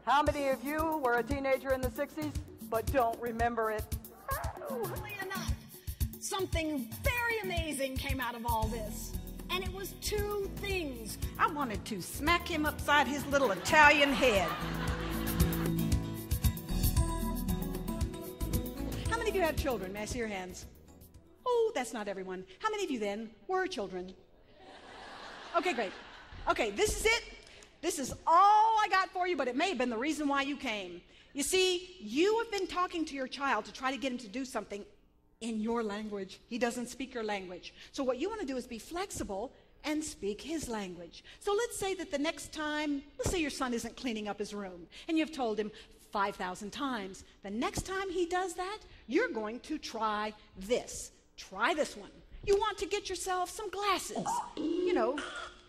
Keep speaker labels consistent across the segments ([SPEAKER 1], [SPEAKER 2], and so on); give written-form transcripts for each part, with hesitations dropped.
[SPEAKER 1] How many of you were a teenager in the 60s but don't remember it?
[SPEAKER 2] Oddly enough, something very amazing came out of all this. And it was two things.
[SPEAKER 3] I wanted to smack him upside his little Italian head. How many of you have children? May I see your hands? Oh, that's not everyone. How many of you then were children? Okay, great. Okay, this is it. This is all I got for you, but it may have been the reason why you came. You see, you have been talking to your child to try to get him to do something in your language. He doesn't speak your language. So what you want to do is be flexible and speak his language. So let's say that the next time, let's say your son isn't cleaning up his room, and you've told him 5,000 times. The next time he does that, you're going to try this. Try this one. You want to get yourself some glasses.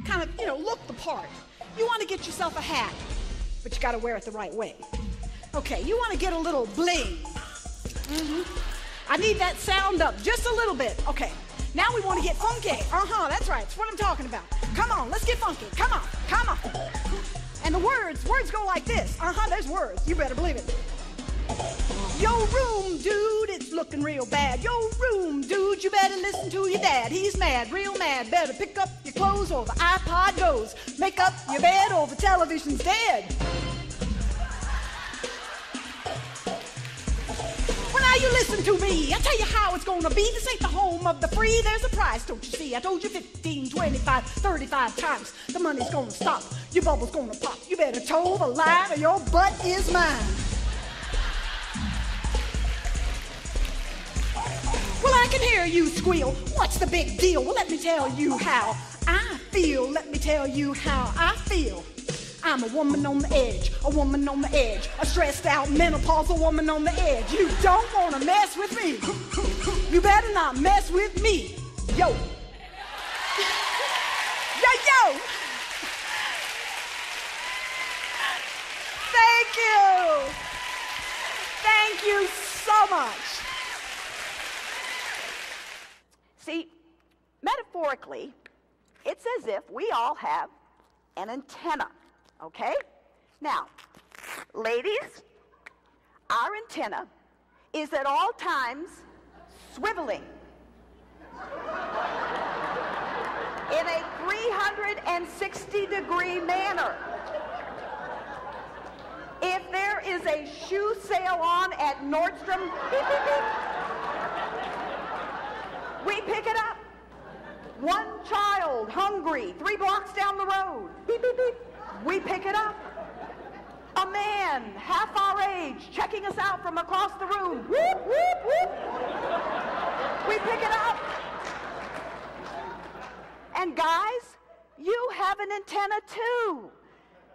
[SPEAKER 3] Kind of, look the part. You want to get yourself a hat, but you got to wear it the right way. Okay, you want to get a little bling. I need that sound up just a little bit. Okay, now we want to get funky. That's right. That's what I'm talking about. Come on, let's get funky. Come on. And the words go like this. There's words. You better believe it. Yo room, dude, it's looking real bad. Yo room, dude, you better listen to your dad. He's mad, real mad. Better pick up your clothes or the iPod goes. Make up your bed or the television's dead. Well, now you listen to me. I tell you how it's gonna be. This ain't the home of the free. There's a price, don't you see? I told you 15, 25, 35 times. The money's gonna stop. Your bubble's gonna pop. You better toe the line or your butt is mine. Well, I can hear you squeal. What's the big deal? Well, let me tell you how I feel. Let me tell you how I feel. I'm a woman on the edge, a woman on the edge, a stressed out menopausal woman on the edge. You don't want to mess with me. You better not mess with me. Yo. Yo. Thank you. Thank you so much.
[SPEAKER 1] See, metaphorically, it's as if we all have an antenna, okay? Now, ladies, our antenna is at all times swiveling in a 360-degree manner. If there is a shoe sale on at Nordstrom, beep, beep, beep, we pick it up. One child, hungry, 3 blocks down the road. Beep, beep, beep. We pick it up. A man, half our age, checking us out from across the room. Whoop, whoop, whoop. We pick it up. And guys, you have an antenna too.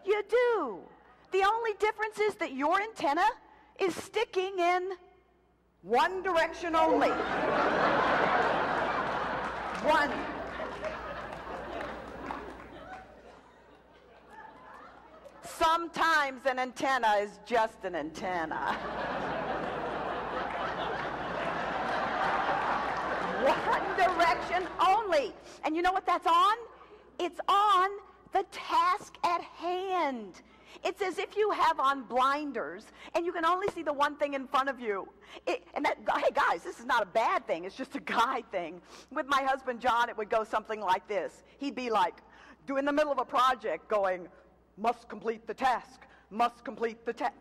[SPEAKER 1] You do. The only difference is that your antenna is sticking in one direction only. One. Sometimes an antenna is just an antenna. One direction only. And you know what that's on? It's on the task at hand. It's as if you have on blinders and you can only see the one thing in front of you. Hey guys, this is not a bad thing. It's just a guy thing. With my husband, John, it would go something like this. He'd be like, in the middle of a project going, must complete the task, must complete the task.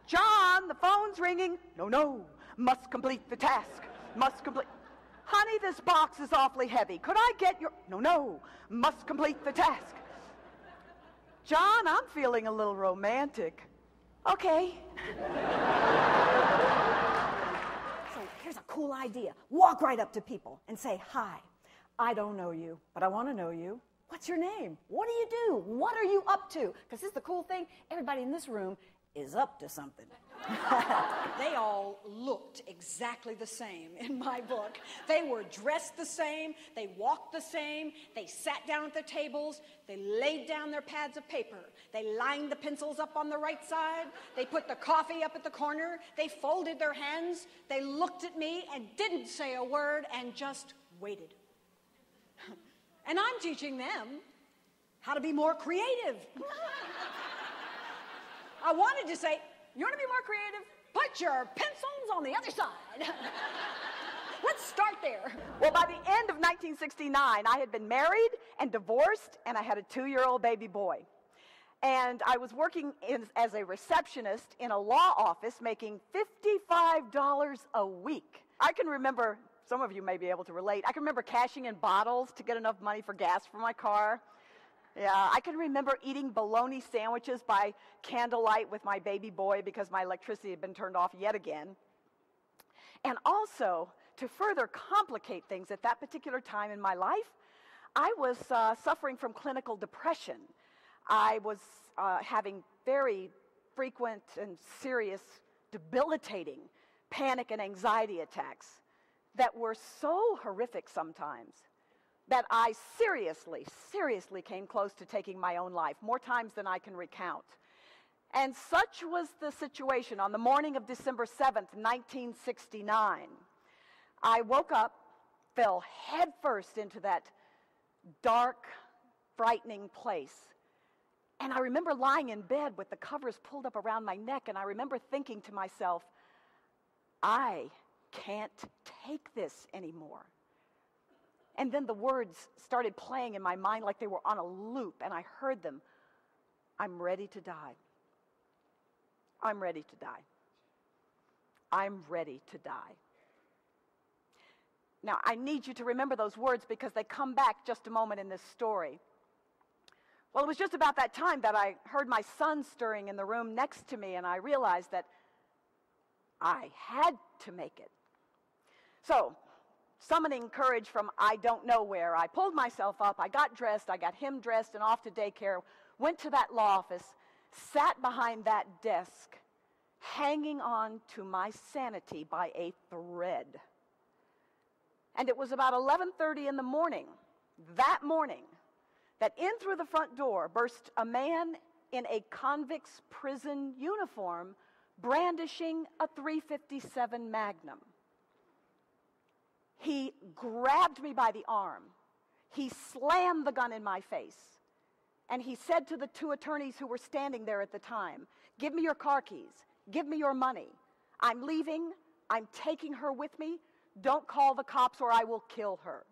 [SPEAKER 1] John, the phone's ringing. No, must complete the task, must complete. Honey, this box is awfully heavy. Could I get your... No, must complete the task. John, I'm feeling a little romantic. Okay.
[SPEAKER 4] So here's a cool idea. Walk right up to people and say, hi, I don't know you, but I want to know you. What's your name? What do you do? What are you up to? Because this is the cool thing. Everybody in this room is up to something.
[SPEAKER 3] They all looked exactly the same in my book. They were dressed the same, they walked the same, they sat down at their tables, they laid down their pads of paper, they lined the pencils up on the right side, they put the coffee up at the corner, they folded their hands, they looked at me and didn't say a word and just waited. And I'm teaching them how to be more creative.
[SPEAKER 2] I wanted to say, you want to be more creative? Put your pencils on the other side. Let's start there.
[SPEAKER 1] Well, by the end of 1969, I had been married and divorced, and I had a 2-year-old baby boy. And I was working as a receptionist in a law office, making $55 a week. I can remember, some of you may be able to relate, I can remember cashing in bottles to get enough money for gas for my car. Yeah, I can remember eating bologna sandwiches by candlelight with my baby boy because my electricity had been turned off yet again. And also, to further complicate things at that particular time in my life, I was suffering from clinical depression. I was having very frequent and serious, debilitating panic and anxiety attacks that were so horrific sometimes that I seriously came close to taking my own life, more times than I can recount. And such was the situation on the morning of December 7th, 1969. I woke up, fell headfirst into that dark, frightening place. And I remember lying in bed with the covers pulled up around my neck, and I remember thinking to myself, I can't take this anymore. And then the words started playing in my mind like they were on a loop, and I heard them. I'm ready to die. I'm ready to die. I'm ready to die. Now, I need you to remember those words because they come back just a moment in this story. Well, it was just about that time that I heard my son stirring in the room next to me, and I realized that I had to make it. So, summoning courage from I don't know where, I pulled myself up, I got dressed, I got him dressed and off to daycare, went to that law office, sat behind that desk, hanging on to my sanity by a thread. And it was about 11:30 in the morning, that morning, that in through the front door burst a man in a convict's prison uniform brandishing a .357 Magnum. He grabbed me by the arm. He slammed the gun in my face. And he said to the 2 attorneys who were standing there at the time, give me your car keys. Give me your money. I'm leaving. I'm taking her with me. Don't call the cops or I will kill her.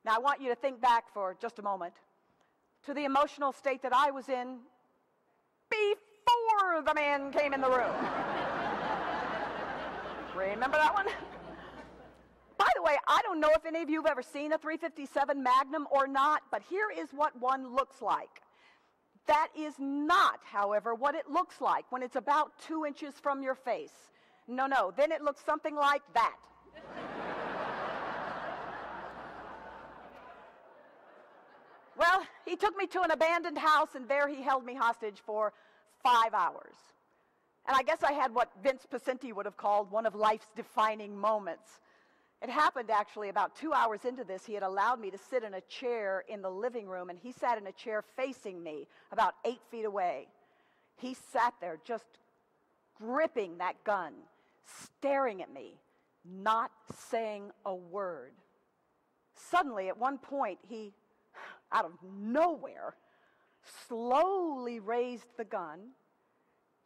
[SPEAKER 1] Now, I want you to think back for just a moment to the emotional state that I was in before the man came in the room. Remember that one? By the way, I don't know if any of you have ever seen a .357 Magnum or not, but here is what one looks like. That is not, however, what it looks like when it's about 2 inches from your face. No, then it looks something like that. Well, he took me to an abandoned house, and there he held me hostage for 5 hours. And I guess I had what Vince Pacenti would have called one of life's defining moments. It happened actually about 2 hours into this. He had allowed me to sit in a chair in the living room, and he sat in a chair facing me about 8 feet away. He sat there just gripping that gun, staring at me, not saying a word. Suddenly, at one point, he, out of nowhere, slowly raised the gun.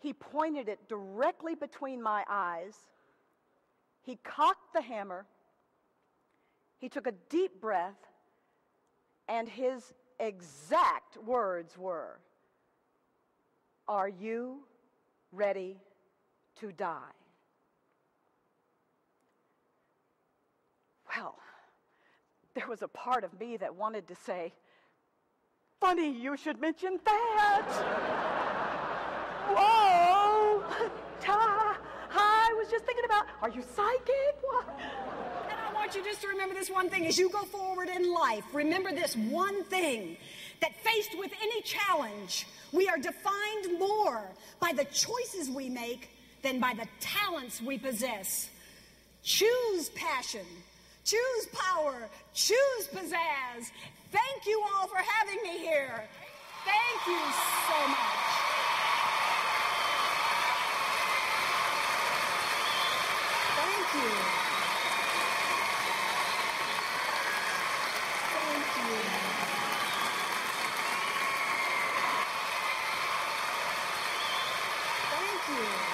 [SPEAKER 1] He pointed it directly between my eyes. He cocked the hammer. He took a deep breath, and his exact words were, "Are you ready to die?" Well, there was a part of me that wanted to say, "Funny you should mention that." Whoa! I was just thinking about, are you psychic? What?
[SPEAKER 2] And I want you just to remember this one thing. As you go forward in life, remember this one thing, that faced with any challenge, we are defined more by the choices we make than by the talents we possess. Choose passion. Choose power. Choose pizzazz. Thank you all for having me here. Thank you so much. Thank you. Thank you. you.